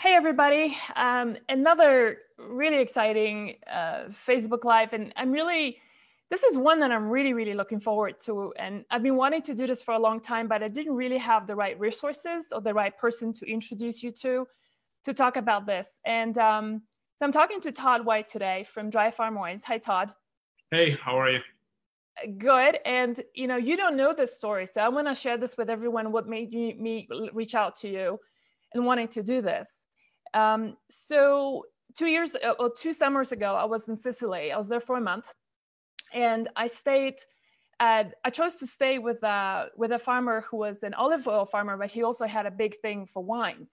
Hey everybody, another really exciting Facebook Live, and this is one that I'm really looking forward to, and I've been wanting to do this for a long time, but I didn't really have the right resources or the right person to introduce you to talk about this. And so I'm talking to Todd White today from Dry Farm Wines. Hi, Todd. Hey, how are you? Good. And you don't know this story, so I want to share this with everyone, what made me reach out to you and wanting to do this. So 2 summers ago, I was in Sicily. I was there for a month, and I chose to stay with a farmer who was an olive oil farmer, but he also had a big thing for wines.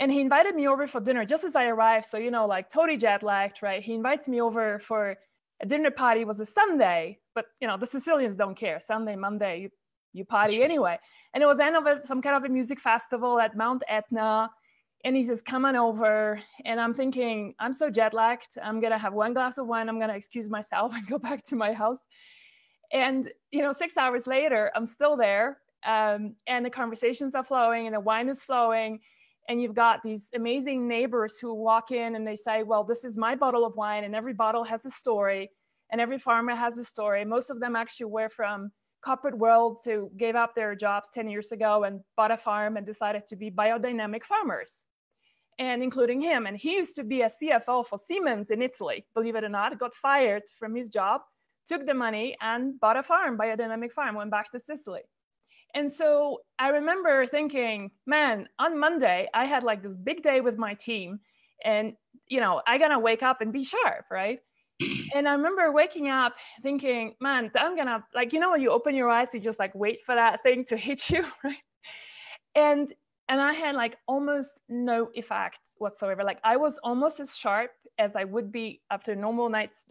And he invited me over for dinner just as I arrived. So, like totally jet lagged, right? He invites me over for a dinner party. It was a Sunday, but the Sicilians don't care. Sunday, Monday, you party anyway. And it was the end of some kind of a music festival at Mount Etna. And he says, come on over. And I'm thinking, I'm so jet lagged. I'm going to have one glass of wine. I'm going to excuse myself and go back to my house. And, 6 hours later, I'm still there. And the conversations are flowing and the wine is flowing. And you've got these amazing neighbors who walk in and they say, well, this is my bottle of wine. And every bottle has a story. And every farmer has a story. Most of them actually were from corporate worlds who gave up their jobs 10 years ago and bought a farm and decided to be biodynamic farmers. And including him. And he used to be a CFO for Siemens in Italy, believe it or not, got fired from his job, took the money and bought a farm, biodynamic farm, went back to Sicily. And so I remember thinking, man, on Monday, I had like this big day with my team and, I gotta wake up and be sharp, right? And I remember waking up thinking, man, I'm gonna, when you open your eyes, you just like wait for that thing to hit you, right? And I had like almost no effect whatsoever. Like I was almost as sharp as I would be after a normal night's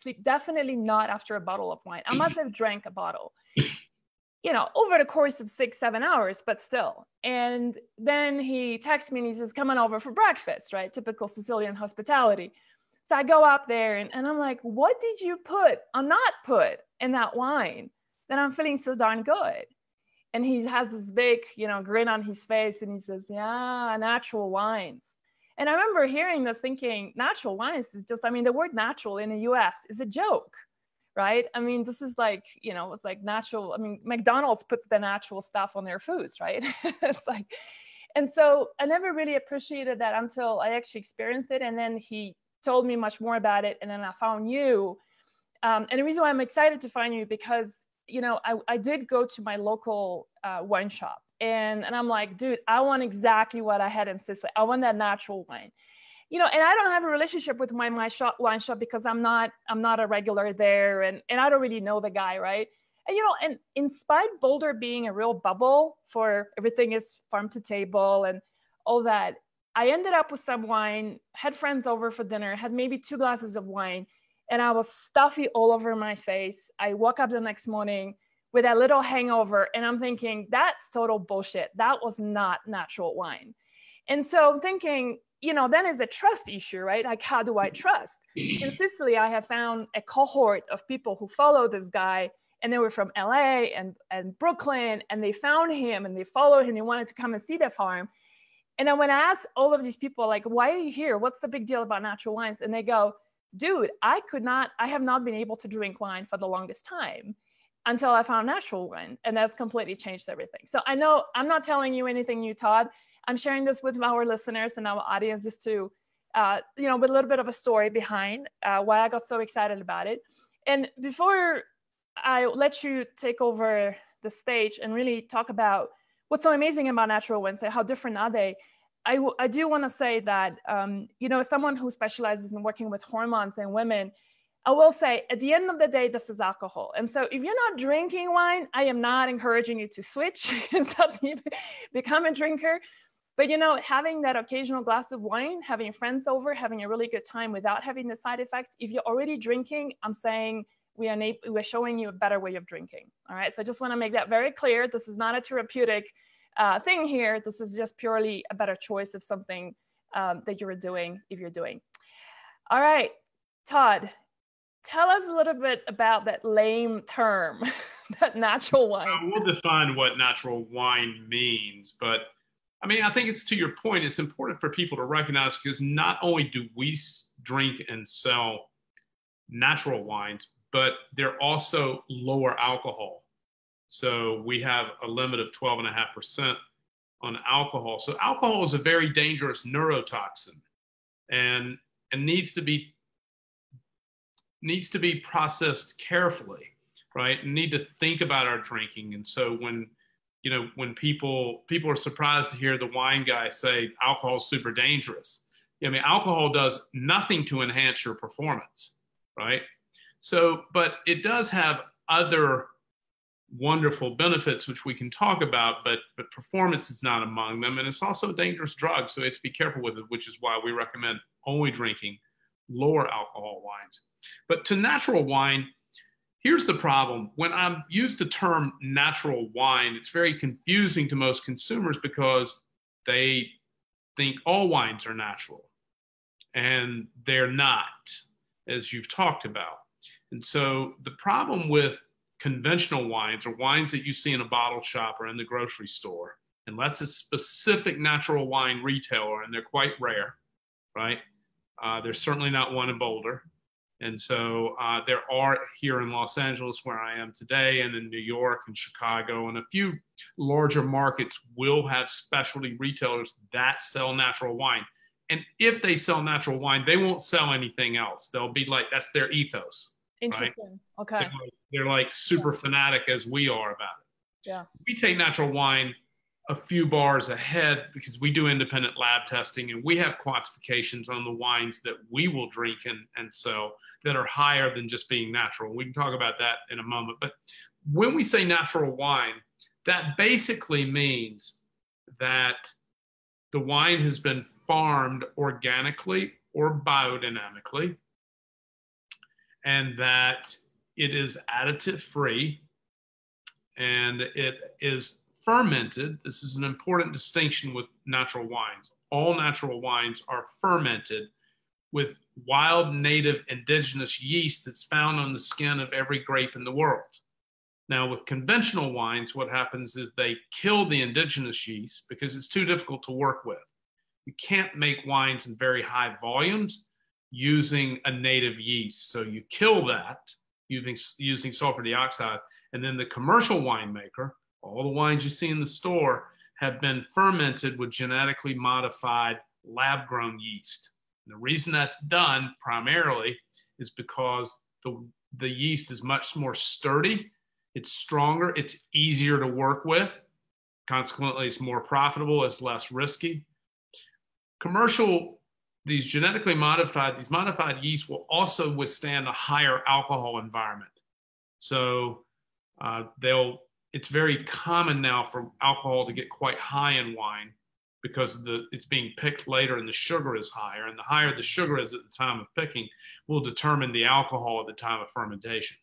sleep. Definitely not after a bottle of wine. I must have drank a bottle, over the course of 6-7 hours, but still. And then he texts me and he says, come on over for breakfast, right? Typical Sicilian hospitality. So I go up there and I'm like, what did you put or not put in that wine that I'm feeling so darn good? And he has this big, grin on his face and he says, yeah, natural wines. And I remember hearing this thinking, natural wines is just, the word natural in the US is a joke, right? This is like, it's like natural. McDonald's puts the natural stuff on their foods, right? It's like, and so I never really appreciated that until I actually experienced it. And then he told me much more about it. And then I found you. And the reason why I'm excited to find you, because I did go to my local wine shop and I'm like, dude, I want exactly what I had in Sicily. I want that natural wine, and I don't have a relationship with my wine shop because I'm not a regular there. And I don't really know the guy. Right. And, and in spite of Boulder being a real bubble for everything is farm to table and all that, I ended up with some wine, had friends over for dinner, had maybe 2 glasses of wine. And I was stuffy all over my face. I woke up the next morning with a little hangover and I'm thinking, that's total bullshit. That was not natural wine. And so I'm thinking, then it's a trust issue, right? Like, how do I trust? In Sicily, I have found a cohort of people who follow this guy and they were from LA and Brooklyn and they found him and they followed him. They wanted to come and see the farm. And then when I asked all of these people, like, why are you here? What's the big deal about natural wines? And they go, dude, I have not been able to drink wine for the longest time until I found natural wine. And that's completely changed everything. So I know I'm not telling you anything new, Todd. I'm sharing this with our listeners and our audience just to, with a little bit of a story behind why I got so excited about it. And before I let you take over the stage and really talk about what's so amazing about natural wines and how different are they, I do want to say that, as someone who specializes in working with hormones in women, I will say at the end of the day, this is alcohol. And so if you're not drinking wine, I am not encouraging you to switch and suddenly become a drinker. But, having that occasional glass of wine, having friends over, having a really good time without having the side effects. If you're already drinking, I'm saying we're showing you a better way of drinking. All right. So I just want to make that very clear. This is not a therapeutic thing here. This is just purely a better choice of something that you're doing if you're doing. All right, Todd, tell us a little bit about that lame term, that natural wine. We'll define what natural wine means, but I mean, I think it's to your point. It's important for people to recognize because not only do we drink and sell natural wines, but they're also lower alcohol. So we have a limit of 12.5% on alcohol. So alcohol is a very dangerous neurotoxin and needs to be processed carefully, right? And need to think about our drinking. And so when people are surprised to hear the wine guy say alcohol is super dangerous. I mean, alcohol does nothing to enhance your performance, right? So, but it does have other wonderful benefits, which we can talk about, but performance is not among them. And it's also a dangerous drug, so you have to be careful with it, which is why we recommend only drinking lower alcohol wines. But to natural wine, here's the problem. When I use the term natural wine, it's very confusing to most consumers because they think all wines are natural, and they're not, as you've talked about. And so the problem with conventional wines or wines that you see in a bottle shop or in the grocery store, unless it's a specific natural wine retailer, and they're quite rare, right? There's certainly not one in Boulder. And so there are here in Los Angeles, where I am today, and in New York and Chicago, and a few larger markets will have specialty retailers that sell natural wine. And if they sell natural wine, they won't sell anything else. They'll be like, that's their ethos. Interesting. Right? Okay. They're like super fanatic as we are about it. Yeah. We take natural wine a few bars ahead because we do independent lab testing, and we have quantifications on the wines that we will drink and sell that are higher than just being natural. We can talk about that in a moment. But when we say natural wine, that basically means that the wine has been farmed organically or biodynamically, and that it is additive free, and it is fermented. This is an important distinction with natural wines. All natural wines are fermented with wild, native, indigenous yeast that's found on the skin of every grape in the world. Now, with conventional wines, what happens is they kill the indigenous yeast because it's too difficult to work with. You can't make wines in very high volumes using a native yeast. So you kill that using sulfur dioxide. And then the commercial winemaker, all the wines you see in the store, have been fermented with genetically modified lab-grown yeast. And the reason that's done primarily is because the yeast is much more sturdy, it's stronger, it's easier to work with. Consequently, it's more profitable, it's less risky. These genetically modified yeast will also withstand a higher alcohol environment. So it's very common now for alcohol to get quite high in wine because it's being picked later and the sugar is higher. And the higher the sugar is at the time of picking will determine the alcohol at the time of fermentation.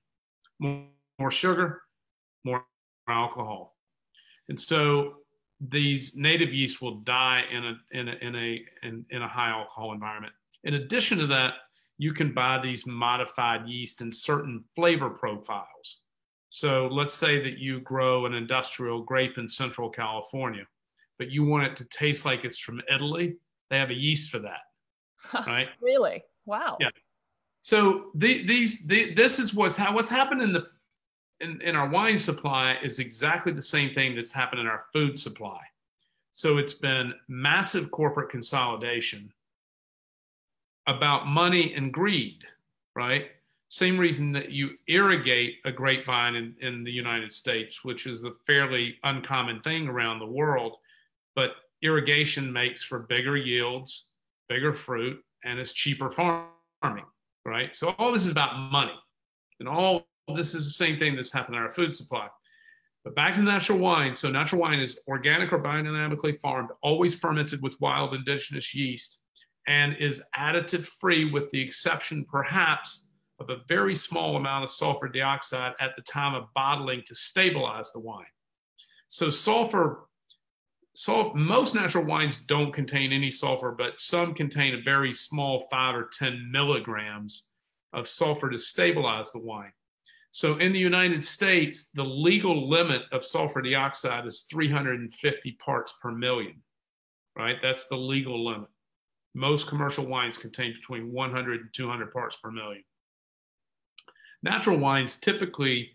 More sugar, more alcohol. And so these native yeast will die in a high alcohol environment. In addition to that, you can buy these modified yeast in certain flavor profiles. So let's say that you grow an industrial grape in Central California, but you want it to taste like it's from Italy. They have a yeast for that, right? Really? Wow. Yeah. So this is what's happened in our wine supply is exactly the same thing that's happened in our food supply. So it's been massive corporate consolidation about money and greed, right? Same reason that you irrigate a grapevine in the United States, which is a fairly uncommon thing around the world, but irrigation makes for bigger yields, bigger fruit, and it's cheaper farming, right? So all this is about money, and all this is the same thing that's happened in our food supply. But back to natural wine. So natural wine is organic or biodynamically farmed, always fermented with wild indigenous yeast, and is additive free with the exception perhaps of a very small amount of sulfur dioxide at the time of bottling to stabilize the wine. So most natural wines don't contain any sulfur, but some contain a very small 5 or 10 milligrams of sulfur to stabilize the wine. So in the United States, the legal limit of sulfur dioxide is 350 parts per million. right? That's the legal limit. Most commercial wines contain between 100 and 200 parts per million. Natural wines typically,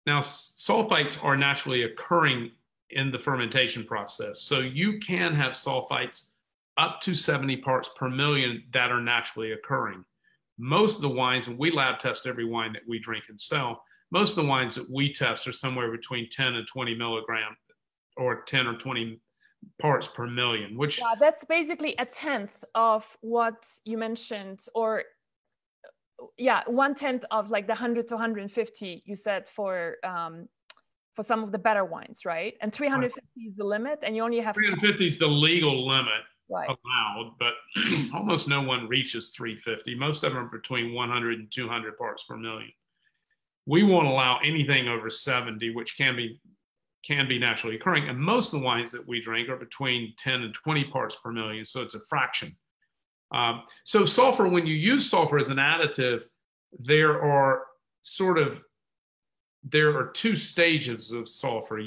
now sulfites are naturally occurring in the fermentation process. So you can have sulfites up to 70 parts per million that are naturally occurring. Most of the wines, and we lab test every wine that we drink and sell, most of the wines that we test are somewhere between 10 and 20 milligrams or 10 or 20 parts per million, which... Yeah, that's basically a tenth of what you mentioned, or yeah, 1/10 of like the 100 to 150 you said for some of the better wines, right? And 350 is the limit, and you only have 350 is the legal limit, right, allowed, but almost no one reaches 350. Most of them are between 100 and 200 parts per million. We won't allow anything over 70, which can be naturally occurring. And most of the wines that we drink are between 10 and 20 parts per million, so it's a fraction. So sulfur, when you use sulfur as an additive, there are two stages of sulfur.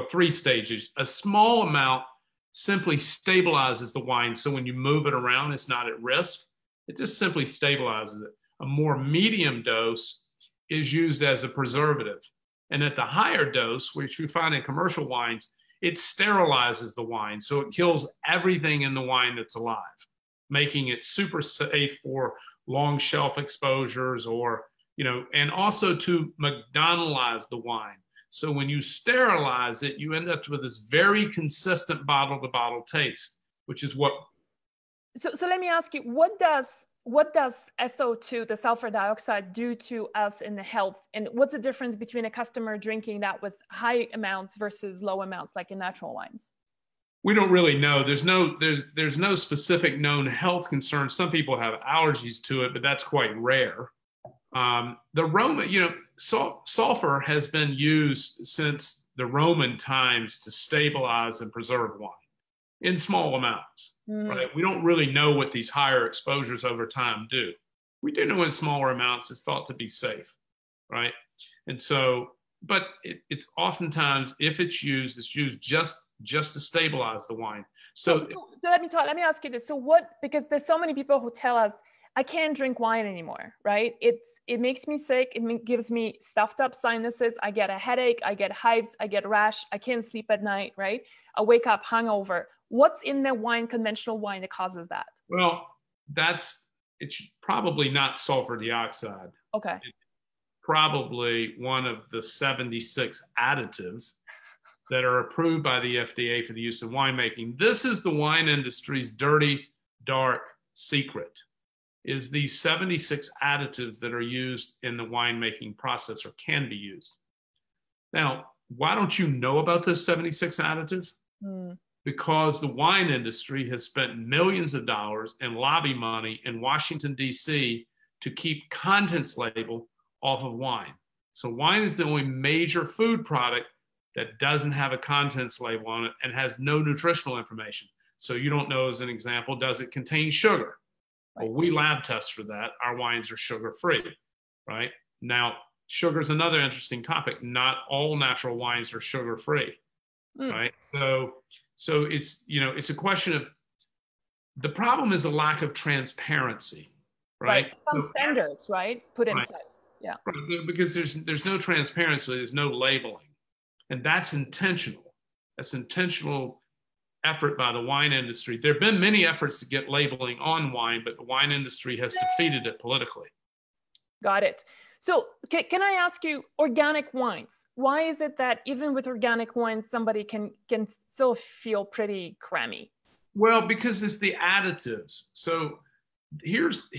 Three stages. A small amount simply stabilizes the wine, so when you move it around, it's not at risk. It just simply stabilizes it. A more medium dose is used as a preservative. And at the higher dose, which you find in commercial wines, it sterilizes the wine. So it kills everything in the wine that's alive, making it super safe for long shelf exposures, or, and also to McDonaldize the wine. So when you sterilize it, you end up with this very consistent bottle to bottle taste, which is what. So let me ask you, what does SO2, the sulfur dioxide, do to us in the health? And what's the difference between a customer drinking that with high amounts versus low amounts, like in natural wines? We don't really know. There's no specific known health concerns. Some people have allergies to it, but that's quite rare. The Roman, sulfur has been used since the Roman times to stabilize and preserve wine in small amounts, right? We don't really know what these higher exposures over time do. We do know in smaller amounts it's thought to be safe, right? And so, but it's oftentimes, if it's used just to stabilize the wine. So let me ask you this. So because there's so many people who tell us, I can't drink wine anymore, right? It makes me sick. It gives me stuffed up sinuses. I get a headache. I get hives. I get rash. I can't sleep at night, right? I wake up hungover. What's in the wine, conventional wine, that causes that? Well, it's probably not sulfur dioxide. Okay. It's probably one of the 76 additives that are approved by the FDA for the use in winemaking. This is the wine industry's dirty, dark secret, is these 76 additives that are used in the winemaking process, or can be used. Now, why don't you know about those 76 additives? Because the wine industry has spent millions of dollars in lobby money in Washington, D.C. to keep contents label off of wine. So wine is the only major food product that doesn't have a contents label on it and has no nutritional information. So you don't know, as an example, does it contain sugar? Well, we lab test for that. Our wines are sugar-free, right? Now, sugar is another interesting topic. Not all natural wines are sugar-free, right? So it's, it's a question of, the problem is a lack of transparency, right? Some standards, right? Put in place, yeah. Right. Because there's no transparency, there's no labeling. And that's intentional. That's intentional effort by the wine industry. There have been many efforts to get labeling on wine, but the wine industry has defeated it politically. Got it. So can I ask you, organic wines, why is it that even with organic wines, somebody can still feel pretty crummy? Well, because it's the additives. So here's,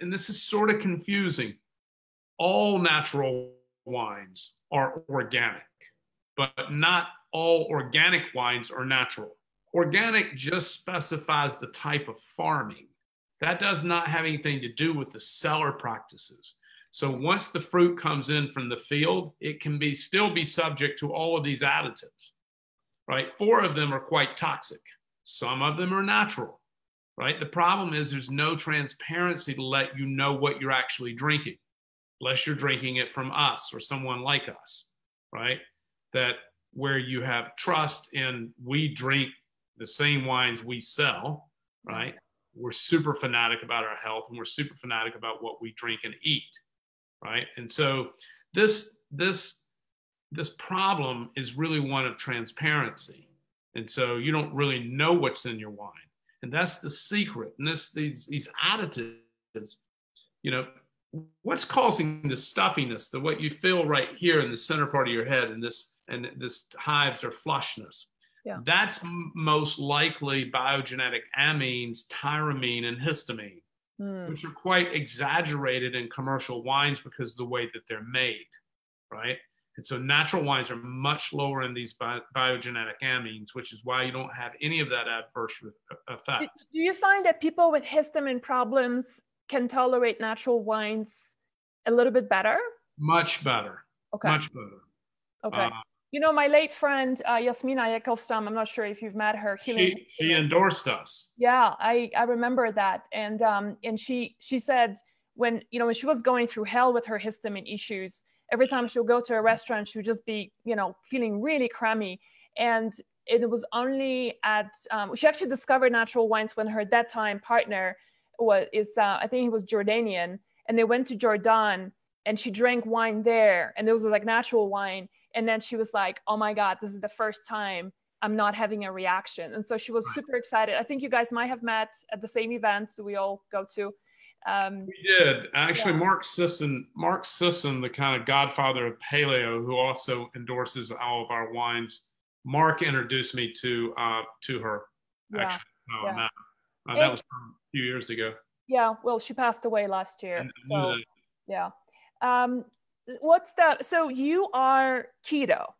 and this is sort of confusing. All natural wines are organic, but not all organic wines are natural. Organic just specifies the type of farming. That does not have anything to do with the cellar practices. So once the fruit comes in from the field, it can still be subject to all of these additives, right? 4 of them are quite toxic. Some of them are natural, right? The problem is there's no transparency to let you know what you're actually drinking, unless you're drinking it from us or someone like us, right? That where you have trust in, we drink the same wines we sell, right? We're super fanatic about our health, and we're super fanatic about what we drink and eat, right? And so this problem is really one of transparency. And so you don't really know what's in your wine. And that's the secret. And these additives, you know, what's causing the stuffiness, what you feel right here in the center part of your head, and this hives or flushness. Yeah. That's most likely biogenetic amines, tyramine, and histamine, which are quite exaggerated in commercial wines because of the way that they're made, right? And so natural wines are much lower in these biogenetic amines, which is why you don't have any of that adverse effect. Do you find that people with histamine problems can tolerate natural wines a little bit better? Much better. Okay. Much better. Okay. You know, my late friend, Yasmina Ekelstam, I'm not sure if you've met her. She endorsed us. Yeah, I remember that. And she said when she was going through hell with her histamine issues, every time she'll go to a restaurant, she'll just be, feeling really crummy. And it was only she actually discovered natural wines when her that time partner I think he was Jordanian, and they went to Jordan and she drank wine there, and it was like natural wine. And then she was like, oh my God, this is the first time I'm not having a reaction. And so she was super excited. I think you guys might have met at the same events we all go to. We did. Actually, yeah. Mark Sisson, the kind of godfather of paleo, who also endorses all of our wines, Mark introduced me to her. Yeah. Actually, that was a few years ago. Yeah, well, she passed away last year. So, yeah. So you are keto,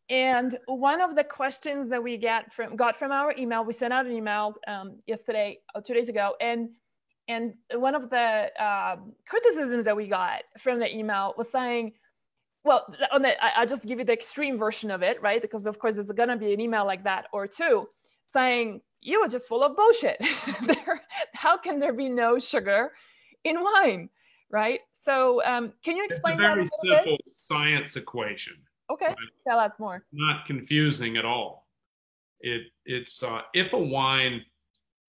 and one of the questions that we got from our email, we sent out an email 2 days ago, and one of the criticisms that we got from the email was saying, well, I'll just give you the extreme version of it, right? Because of course there's going to be an email like that or two saying, you were just full of bullshit. How can there be no sugar in wine, right? So can you explain that a little bit? It's a very simple science equation. Okay, right? Tell us more. Not confusing at all. It's if a wine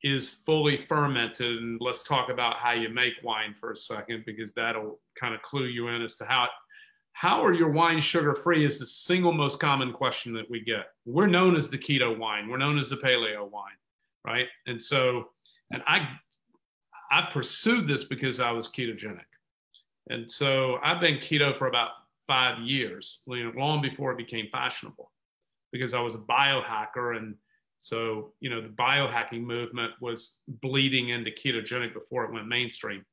is fully fermented, and let's talk about how you make wine for a second, because that'll kind of clue you in as to how are your wines sugar-free is the single most common question that we get. We're known as the keto wine. We're known as the paleo wine, right? And so, and I pursued this because I was ketogenic. And so I've been keto for about 5 years, long before it became fashionable, because I was a biohacker. And so, the biohacking movement was bleeding into ketogenic before it went mainstream.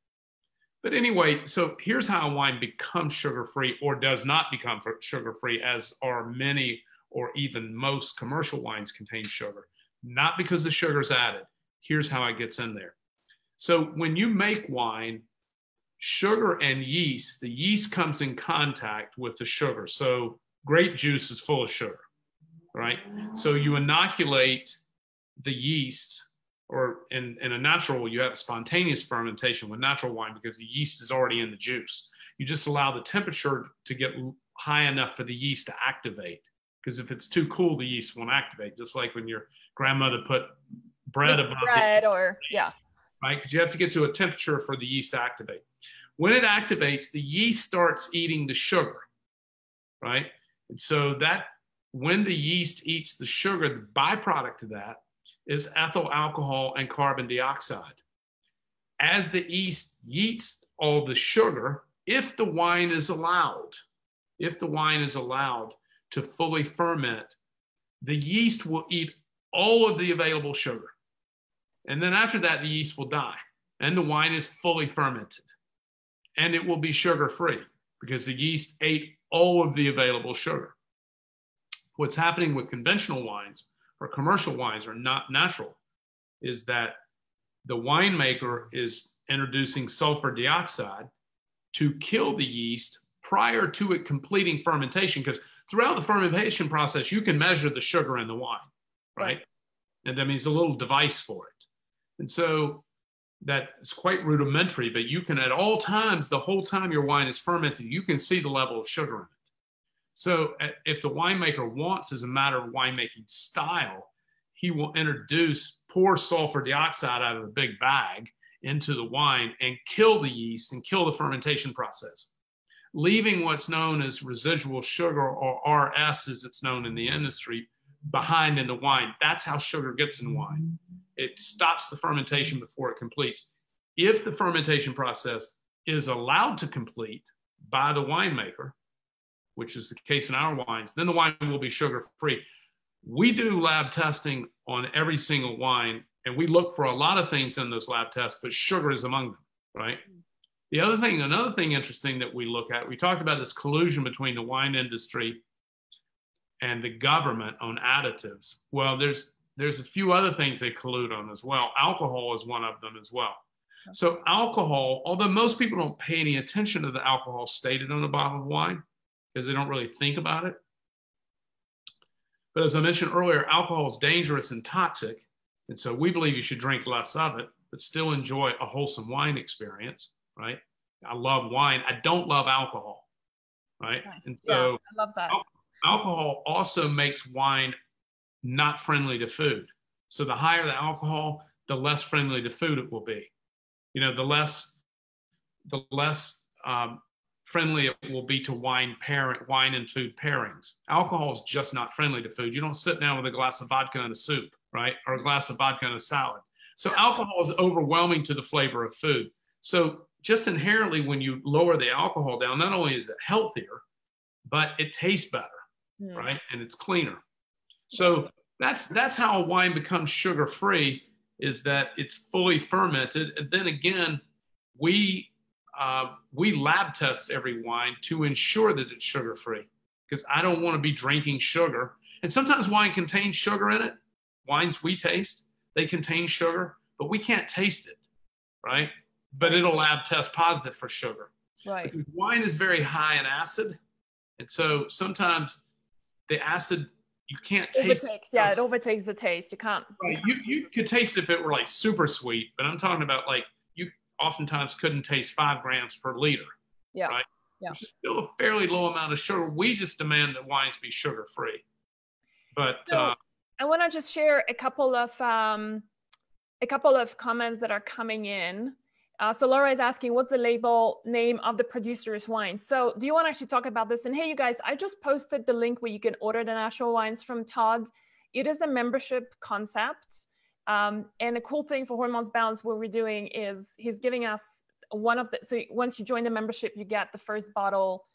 But anyway, so here's how a wine becomes sugar-free or does not become sugar-free, as are many or even most commercial wines contain sugar. Not because the sugar's added. Here's how it gets in there. So when you make wine, sugar and yeast, the yeast comes in contact with the sugar. So grape juice is full of sugar, right? So you inoculate the yeast, or in a natural, you have spontaneous fermentation with natural wine because the yeast is already in the juice. You just allow the temperature to get high enough for the yeast to activate. Because if it's too cool, the yeast won't activate. Just like when your grandmother put bread above bread, right? Because you have to get to a temperature for the yeast to activate. When it activates, the yeast starts eating the sugar, right? And so that when the yeast eats the sugar, the byproduct of that is ethyl alcohol and carbon dioxide. As the yeast eats all the sugar, if the wine is allowed to fully ferment, the yeast will eat all of the available sugar. And then after that, the yeast will die and the wine is fully fermented. And it will be sugar-free because the yeast ate all of the available sugar. What's happening with conventional wines or commercial wines or not natural is that the winemaker is introducing sulfur dioxide to kill the yeast prior to it completing fermentation, because throughout the fermentation process, you can measure the sugar in the wine, right? And that means a little device for it. And so that's quite rudimentary, but you can at all times, the whole time your wine is fermented, you can see the level of sugar in it. So if the winemaker wants, as a matter of winemaking style, he will pour sulfur dioxide out of a big bag into the wine and kill the yeast and kill the fermentation process, leaving what's known as residual sugar, or RS as it's known in the industry, behind in the wine. That's how sugar gets in wine. It stops the fermentation before it completes. If the fermentation process is allowed to complete by the winemaker, which is the case in our wines, then the wine will be sugar-free. We do lab testing on every single wine, and we look for a lot of things in those lab tests, but sugar is among them, right? Another thing interesting that we look at, we talked about this collusion between the wine industry and the government on additives. Well, there's a few other things they collude on as well. Alcohol is one of them as well. So alcohol, although most people don't pay any attention to the alcohol stated on a bottle of wine because they don't really think about it. But as I mentioned earlier, alcohol is dangerous and toxic. And so we believe you should drink less of it, but still enjoy a wholesome wine experience, right? I love wine. I don't love alcohol, right? Nice. And so I love that. Alcohol also makes wine not friendly to food. So the higher the alcohol, the less friendly to food it will be. You know, the less friendly it will be to wine and food pairings. Alcohol is just not friendly to food. You don't sit down with a glass of vodka and a soup, right? Or a glass of vodka and a salad. So alcohol is overwhelming to the flavor of food. So just inherently, when you lower the alcohol down, not only is it healthier, but it tastes better, right? And it's cleaner. So that's how a wine becomes sugar-free, is that it's fully fermented. And then again, we lab test every wine to ensure that it's sugar-free, because I don't want to be drinking sugar. And sometimes wine contains sugar in it. Wines we taste, they contain sugar, but we can't taste it, right? But it'll lab test positive for sugar. Right. Because wine is very high in acid. And so sometimes the acid, you can't taste it. Yeah, it overtakes the taste. You can't. Right. You could taste it if it were like super sweet, but I'm talking about like you oftentimes couldn't taste 5 grams per liter. Yeah. Right. Yeah. Which is still a fairly low amount of sugar. We just demand that wines be sugar free. But so, I want to just share a couple of comments that are coming in. So Laura is asking, what's the label name of the producer's wine? So do you want to actually talk about this? And hey, you guys, I just posted the link where you can order the natural wines from Todd. It is a membership concept. And the cool thing for Hormones Balance, what we're doing is he's giving us so once you join the membership, you get the first bottle,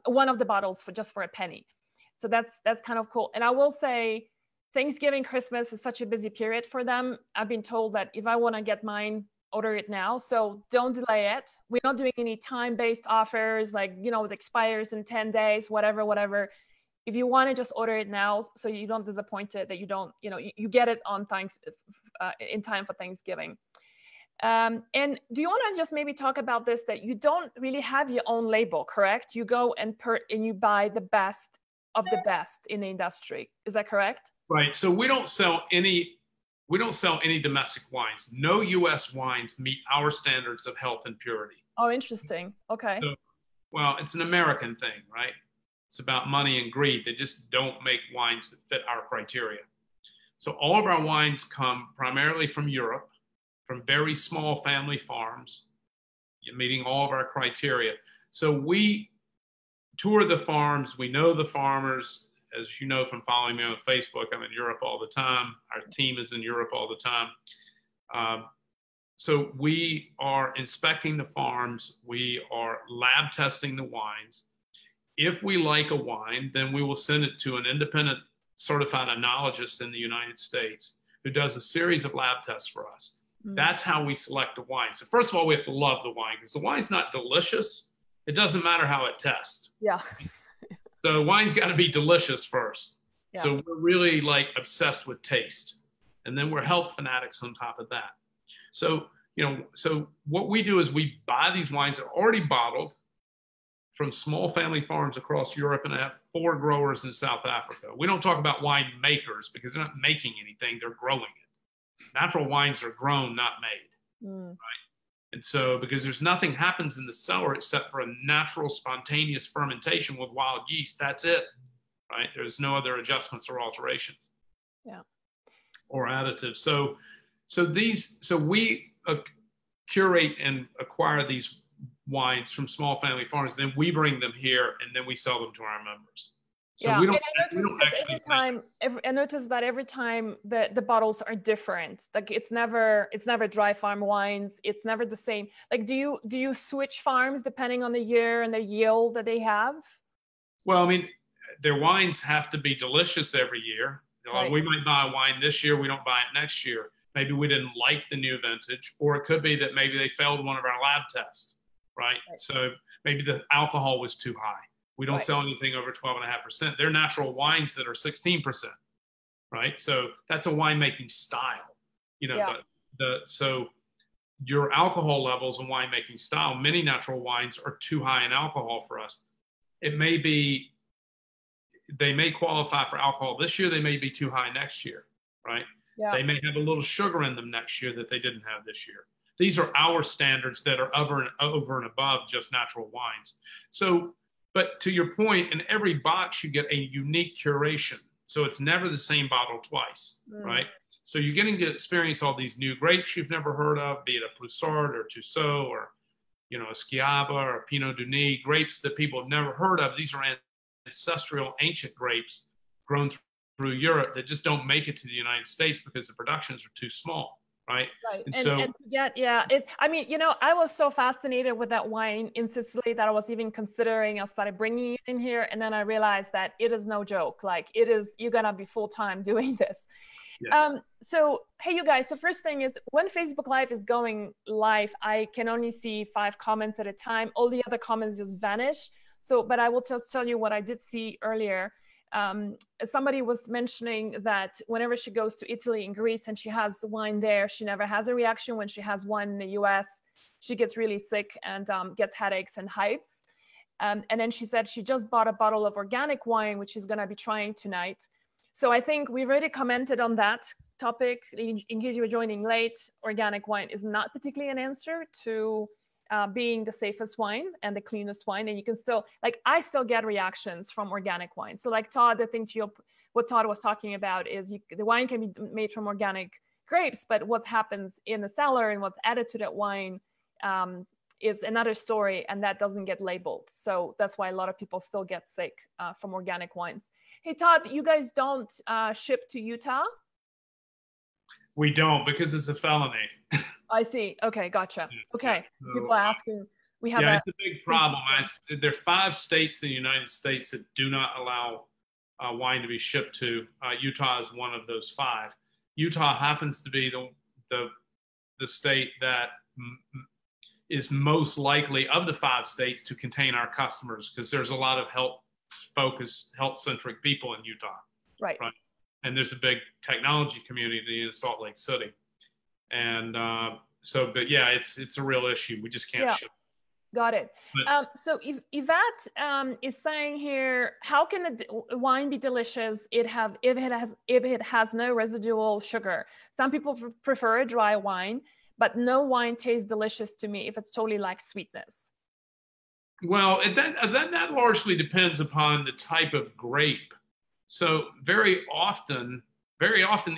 one of the bottles for a penny. So that's kind of cool. And I will say, Thanksgiving, Christmas is such a busy period for them. I've been told that if I want to get mine, order it now. So don't delay it. We're not doing any time-based offers, like, it expires in 10 days, whatever. If you want to just order it now, so you don't disappoint it, that you don't, you get it on in time for Thanksgiving. And do you want to just maybe talk about this, that you don't really have your own label, correct? You go and you buy the best of the best in the industry. Is that correct? Right. So we don't sell any domestic wines. No U.S. wines meet our standards of health and purity. Oh, interesting. Okay. So, well, it's an American thing, right? It's about money and greed. They just don't make wines that fit our criteria. So all of our wines come primarily from Europe, from very small family farms, meeting all of our criteria. So we tour the farms. We know the farmers. As you know from following me on Facebook, I'm in Europe all the time. Our team is in Europe all the time. So we are inspecting the farms. We are lab testing the wines. If we like a wine, then we will send it to an independent certified enologist in the United States who does a series of lab tests for us. That's how we select a wine. So first of all, we have to love the wine, because the wine's not delicious. It doesn't matter how it tests. Yeah. So wine's got to be delicious first. Yeah. So we're really like obsessed with taste. And then we're health fanatics on top of that. So, so what we do is we buy these wines that are already bottled from small family farms across Europe, and I have 4 growers in South Africa. We don't talk about wine makers because they're not making anything, they're growing it. Natural wines are grown, not made, right? And so, because there's nothing happens in the cellar except for a natural spontaneous fermentation with wild yeast, that's it, right? There's no other adjustments or alterations. Yeah. or additives. So we curate and acquire these wines from small family farms. Then we bring them here, and then we sell them to our members. So yeah, we and don't actually I noticed that every time the bottles are different. Like it's never dry farm wines. It's never the same. Like do you switch farms depending on the year and the yield that they have? Well, I mean, their wines have to be delicious every year. Right. We might buy a wine this year, we don't buy it next year. Maybe we didn't like the new vintage, or it could be that maybe they failed one of our lab tests, right? So maybe the alcohol was too high. We don't sell anything over 12.5%. They're natural wines that are 16%, right? So that's a winemaking style, you know. So your alcohol levels in winemaking style, many natural wines are too high in alcohol for us. It may be, they may qualify for alcohol this year, they may be too high next year, right? Yeah. They may have a little sugar in them next year that they didn't have this year. These are our standards that are over and above just natural wines. So, but to your point, in every box, you get a unique curation. So it's never the same bottle twice, right? So you're getting to experience all these new grapes you've never heard of, be it a Poussard or Trousseau or, you know, a Schiava or a Pinot Meunier, grapes that people have never heard of. These are ancestral, ancient grapes grown through Europe that just don't make it to the United States because the productions are too small. Right. And it's, I mean, you know, I was so fascinated with that wine in Sicily that I was even considering, I started bringing it in here. And then I realized that it is no joke. Like it is, you're going to be full-time doing this. Yeah. So, hey, you guys, the first thing is when Facebook Live is going live, I can only see 5 comments at a time. All the other comments just vanish. So, but I will just tell you what I did see earlier. Somebody was mentioning that whenever she goes to Italy and Greece and she has wine there, she never has a reaction. When she has wine in the US, she gets really sick and gets headaches and hypes. And then she said she just bought a bottle of organic wine, which she's going to be trying tonight. So I think we've already commented on that topic. In case you were joining late, organic wine is not particularly an answer to being the safest wine and the cleanest wine. And you can still, like, I still get reactions from organic wine. So like Todd, I think what Todd was talking about is the wine can be made from organic grapes, but what happens in the cellar and what's added to that wine is another story, and that doesn't get labeled. So that's why a lot of people still get sick from organic wines. Hey, Todd, you guys don't ship to Utah? We don't, because it's a felony. I see. Okay, gotcha. Okay, so, people are asking. We have it's a big problem. There are 5 states in the United States that do not allow wine to be shipped to. Utah is one of those 5. Utah happens to be the state that is most likely of the 5 states to contain our customers, because there's a lot of health-focused, health-centric people in Utah. Right. And there's a big technology community in Salt Lake City. And but yeah, it's a real issue. We just can't ship. Got it. So Yvette is saying here, how can a wine be delicious if it has no residual sugar? Some people prefer a dry wine, but no wine tastes delicious to me if it's totally lacks sweetness. Well, that largely depends upon the type of grape. So very often,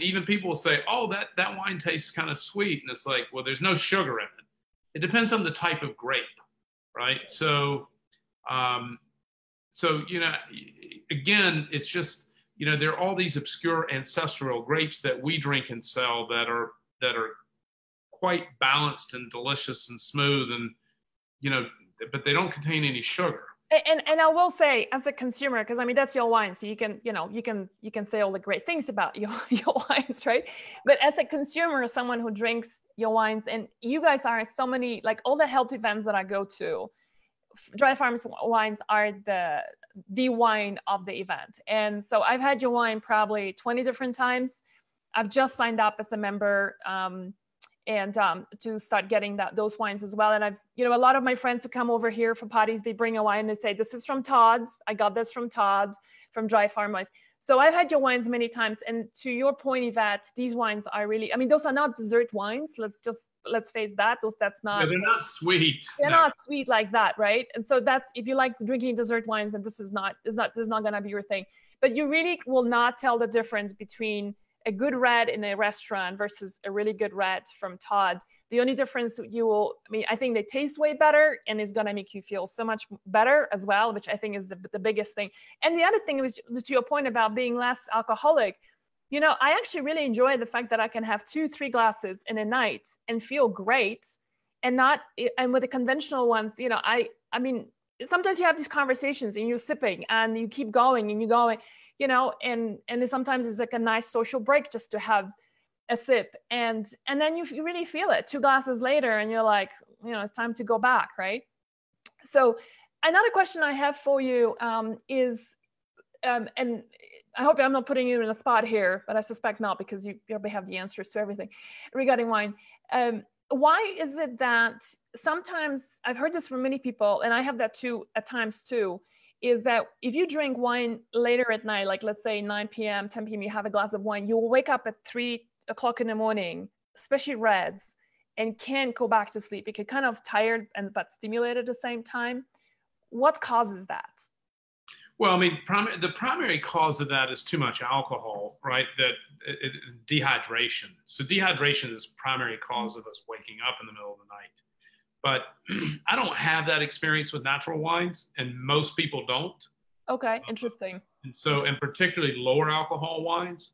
even people will say, "Oh, that wine tastes kind of sweet," and it's like, well, there's no sugar in it. It depends on the type of grape, right? So, you know, again, it's just, you know, there are all these obscure ancestral grapes that we drink and sell that are quite balanced and delicious and smooth, and you know, but they don't contain any sugar. And I will say, as a consumer, because I mean that's your wine, so you can say all the great things about your wines, right? But as a consumer, someone who drinks your wines, and you guys are at so many, like all the health events that I go to, Dry Farms wines are the wine of the event. And so I've had your wine probably 20 different times. I've just signed up as a member and to start getting those wines as well. And I've, you know, a lot of my friends who come over here for parties, they bring a wine and they say, "This is from Todd. I got this from Todd, from Dry Farm Wines." So I've had your wines many times. And to your point, Yvette, these wines are really, I mean, those are not dessert wines. Let's face that. That's not. Yeah, they're not sweet. They're not sweet like that, right? And so that's, if you like drinking dessert wines, then this is not going to be your thing. But you really will not tell the difference between a good red in a restaurant versus a really good red from Todd, the only difference I think they taste way better, and it's going to make you feel so much better as well, which I think is the biggest thing. And the other thing was, to your point about being less alcoholic, I actually really enjoy the fact that I can have 2-3 glasses in a night and feel great, and with the conventional ones, I mean, sometimes you have these conversations and you're sipping and you keep going and you're going, and sometimes it's like a nice social break just to have a sip, and then you really feel it 2 glasses later and you're like, it's time to go back, right? So another question I have for you is, and I hope I'm not putting you in a spot here, but I suspect not, because you probably have the answers to everything regarding wine. Why is it that sometimes, I've heard this from many people, and I have that too at times too, is that if you drink wine later at night, like let's say 9 p.m., 10 p.m., you have a glass of wine, you will wake up at 3 o'clock in the morning, especially reds, and can't go back to sleep. You get kind of tired but stimulated at the same time. What causes that? Well, I mean, the primary cause of that is too much alcohol, right? Dehydration. So dehydration is the primary cause of us waking up in the middle of the night. But I don't have that experience with natural wines, and most people don't. Okay, interesting. And particularly lower alcohol wines.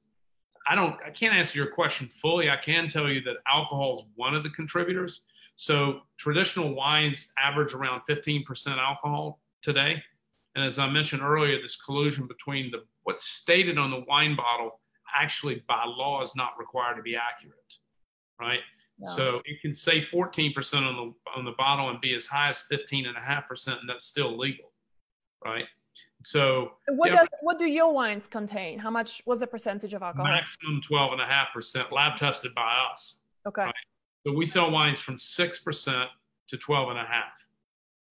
I can't answer your question fully. I can tell you that alcohol is one of the contributors. So traditional wines average around 15% alcohol today. And as I mentioned earlier, this collusion between what's stated on the wine bottle actually by law is not required to be accurate, right? No. So it can say 14% on the bottle and be as high as 15.5%, and that's still legal, right? So what do your wines contain? How much was the percentage of alcohol? Maximum 12.5%, lab tested by us. Okay. Right? So we sell wines from 6% to 12.5%.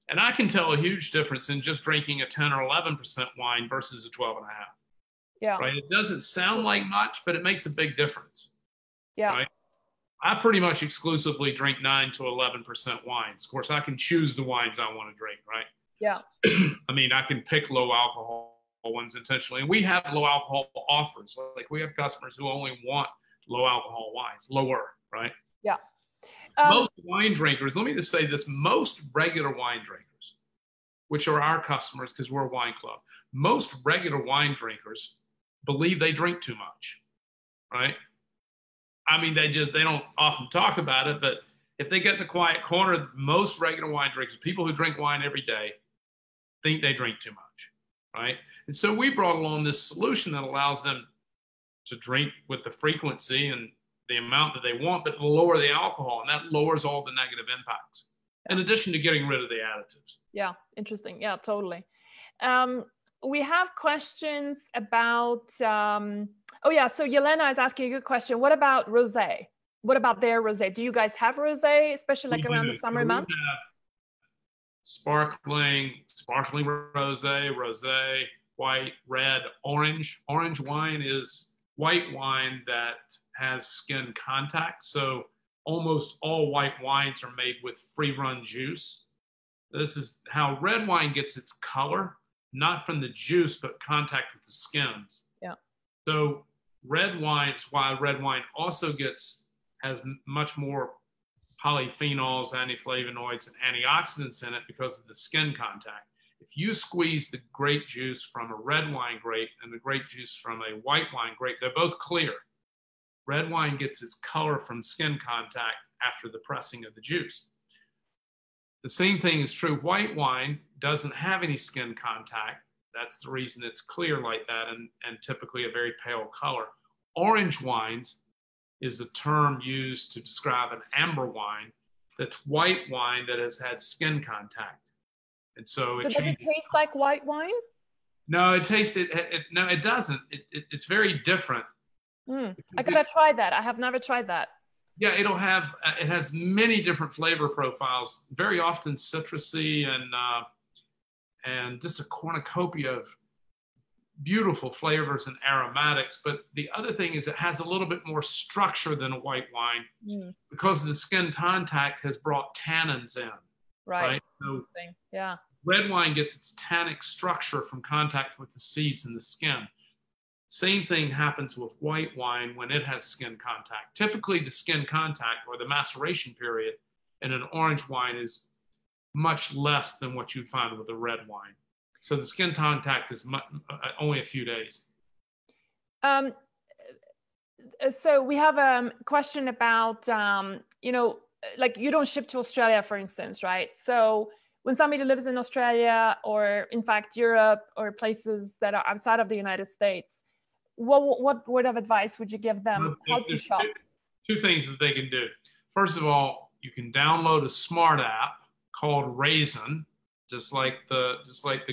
And I can tell a huge difference in just drinking a 10 or 11% wine versus a 12.5%. Yeah. Right. It doesn't sound like much, but it makes a big difference. Yeah. Right. I pretty much exclusively drink 9 to 11% wines. Of course, I can choose the wines I want to drink. Right. Yeah. I mean, I can pick low alcohol ones intentionally. And we have low alcohol offers. Like we have customers who only want low alcohol wines, lower, right? Yeah. Most wine drinkers, let me just say this, most regular wine drinkers, which are our customers because we're a wine club, most regular wine drinkers believe they drink too much, right? I mean, they don't often talk about it, but if they get in a quiet corner, most regular wine drinkers, people who drink wine every day, think they drink too much, right? And so we brought along this solution that allows them to drink with the frequency and the amount that they want, but to lower the alcohol, and that lowers all the negative impacts, in addition to getting rid of the additives. Yeah, interesting. Yeah, totally. We have questions about, so Yelena is asking a good question. What about rosé? What about their rosé? Do you guys have rosé, especially like around the summer months? Sparkling rosé, white, red, orange. Orange wine is white wine that has skin contact. So almost all white wines are made with free run juice. This is how red wine gets its color, not from the juice, but contact with the skins. Yeah. So red wine is why red wine also has much more polyphenols, antiflavonoids, and antioxidants in it because of the skin contact. If you squeeze the grape juice from a red wine grape and the grape juice from a white wine grape, they're both clear. Red wine gets its color from skin contact after the pressing of the juice. The same thing is true. White wine doesn't have any skin contact. That's the reason it's clear like that and typically a very pale color. Orange wines is a term used to describe an amber wine that's white wine that has had skin contact. And so does it taste like white wine? No, it doesn't. It's very different. I gotta try that. I have never tried that. Yeah, it has many different flavor profiles, very often citrusy and just a cornucopia of beautiful flavors and aromatics. But the other thing is it has a little bit more structure than a white wine because the skin contact has brought tannins in. Right. So yeah. Red wine gets its tannic structure from contact with the seeds and the skin. Same thing happens with white wine when it has skin contact. Typically, the skin contact or the maceration period in an orange wine is much less than what you'd find with a red wine. So the skin contact is only a few days. So we have a question about, you know, like you don't ship to Australia, for instance, right? So when somebody lives in Australia or in fact Europe or places that are outside of the United States, what word of advice would you give them how to shop? Two things that they can do. First of all, you can download a smart app called Raisin, just like the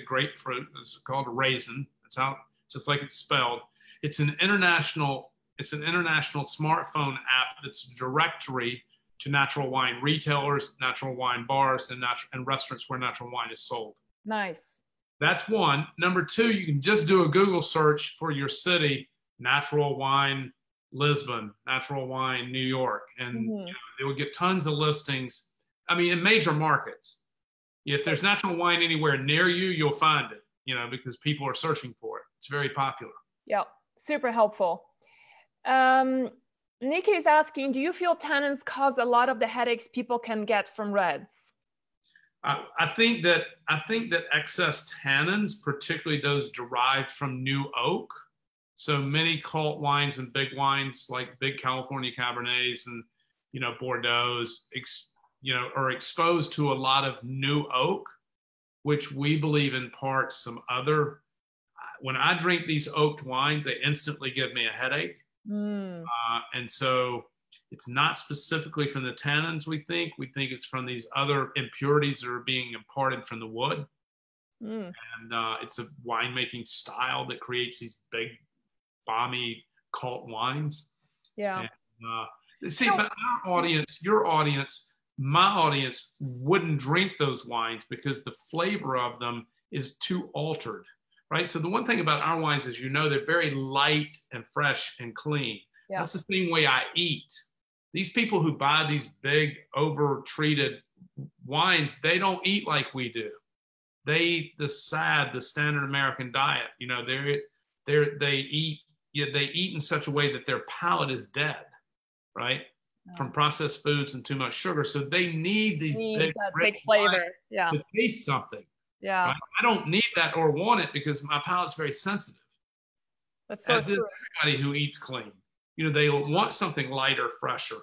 grapefruit. It's called Raisin. It's how just like it's spelled. It's an international smartphone app that's directory to natural wine retailers, natural wine bars, and restaurants where natural wine is sold. Nice. That's one. Number two, you can just do a Google search for your city, natural wine Lisbon, natural wine New York, and you know, they will get tons of listings. I mean, in major markets. If there's natural wine anywhere near you, you'll find it, you know, because people are searching for it. It's very popular. Yeah, super helpful. Nikki is asking, do you feel tannins cause a lot of the headaches people can get from reds? I think that excess tannins, particularly those derived from new oak, so many cult wines and big wines like big California Cabernets and, you know, Bordeaux's, you know, are exposed to a lot of new oak, which we believe in part some other. When I drink these oaked wines, they instantly give me a headache. And so it's not specifically from the tannins, we think. We think it's from these other impurities that are being imparted from the wood. And it's a winemaking style that creates these big, balmy cult wines. Yeah. And, see, but our audience, your audience, my audience wouldn't drink those wines because the flavor of them is too altered. Right. So the one thing about our wines is, you know, they're very light and fresh and clean. Yeah. That's the same way I eat. These people who buy these big over-treated wines, they don't eat like we do. They eat the standard American diet. You know, they eat in such a way that their palate is dead, right? From processed foods and too much sugar. So they need these big flavor to taste something. Yeah. Right? I don't need that or want it because my palate's very sensitive. That's so true. As is everybody who eats clean. You know, they want something lighter, fresher,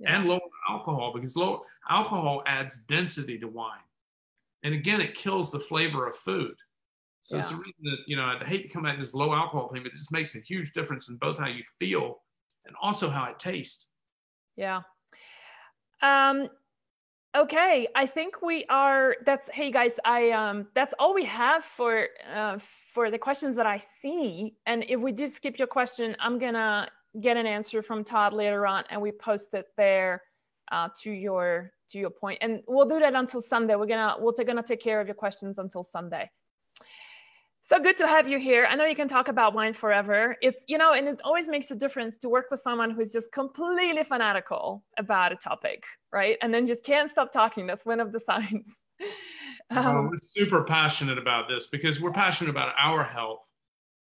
and lower alcohol, because low alcohol adds density to wine. And again, it kills the flavor of food. So it's the reason that, you know, I hate to come at this low alcohol thing, but it just makes a huge difference in both how you feel and also how it tastes. Yeah. Okay, I think we are, hey guys, that's all we have for the questions that I see. And if we did skip your question, I'm gonna get an answer from Todd later on and we post it there to your point. And we'll do that until Sunday. We're gonna take care of your questions until Sunday. So good to have you here. I know you can talk about wine forever. It's, you know, and it always makes a difference to work with someone who's just completely fanatical about a topic, right? And then just can't stop talking. That's one of the signs. We're super passionate about this because we're passionate about our health.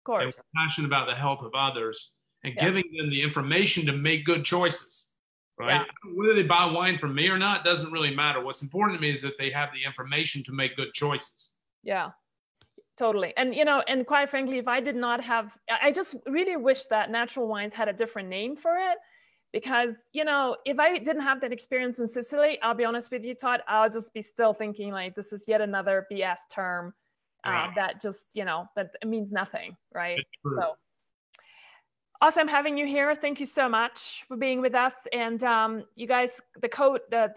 Of course. And we're passionate about the health of others and giving them the information to make good choices, right? Whether they buy wine from me or not doesn't really matter. What's important to me is that they have the information to make good choices. Yeah. Totally. And, you know, and quite frankly, if I did not have, I just really wish that natural wines had a different name for it, because, you know, if I didn't have that experience in Sicily, I'll be honest with you, Todd, I'll just be still thinking like, this is yet another BS term that just, you know, that it means nothing. Right. So awesome having you here. Thank you so much for being with us. And you guys, the code, the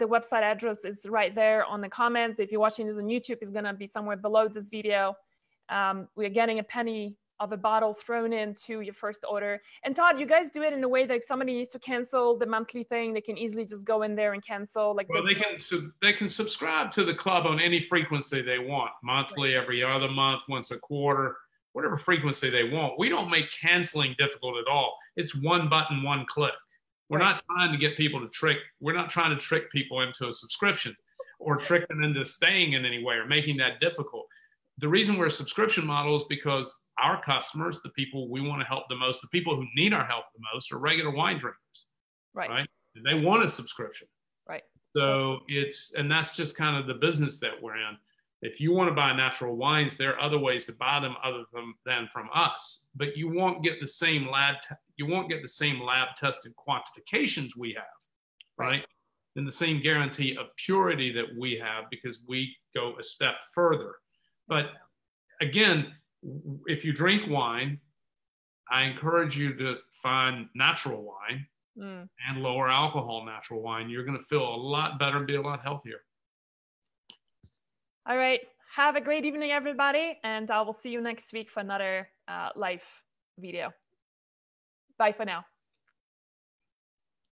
website address is right there on the comments. If you're watching this on YouTube, it's going to be somewhere below this video. We're getting a penny of a bottle thrown into your first order. And Todd, you guys do it in a way that if somebody needs to cancel the monthly thing, they can easily just go in there and cancel. Like, well, they can subscribe to the club on any frequency they want, monthly, every other month, once a quarter. Whatever frequency they want. We don't make canceling difficult at all. It's one button, one click. We're not trying to get people to we're not trying to trick people into a subscription or trick them into staying in any way or making that difficult. The reason we're a subscription model is because our customers, the people we want to help the most, the people who need our help the most, are regular wine drinkers, right? And they want a subscription. Right. So and that's just kind of the business that we're in. If you want to buy natural wines, there are other ways to buy them other than from us, but you won't get the same lab tested quantifications we have, right? And the same guarantee of purity that we have, because we go a step further. But again, if you drink wine, I encourage you to find natural wine and lower alcohol natural wine. You're going to feel a lot better and be a lot healthier. All right. Have a great evening, everybody. And I will see you next week for another live video. Bye for now.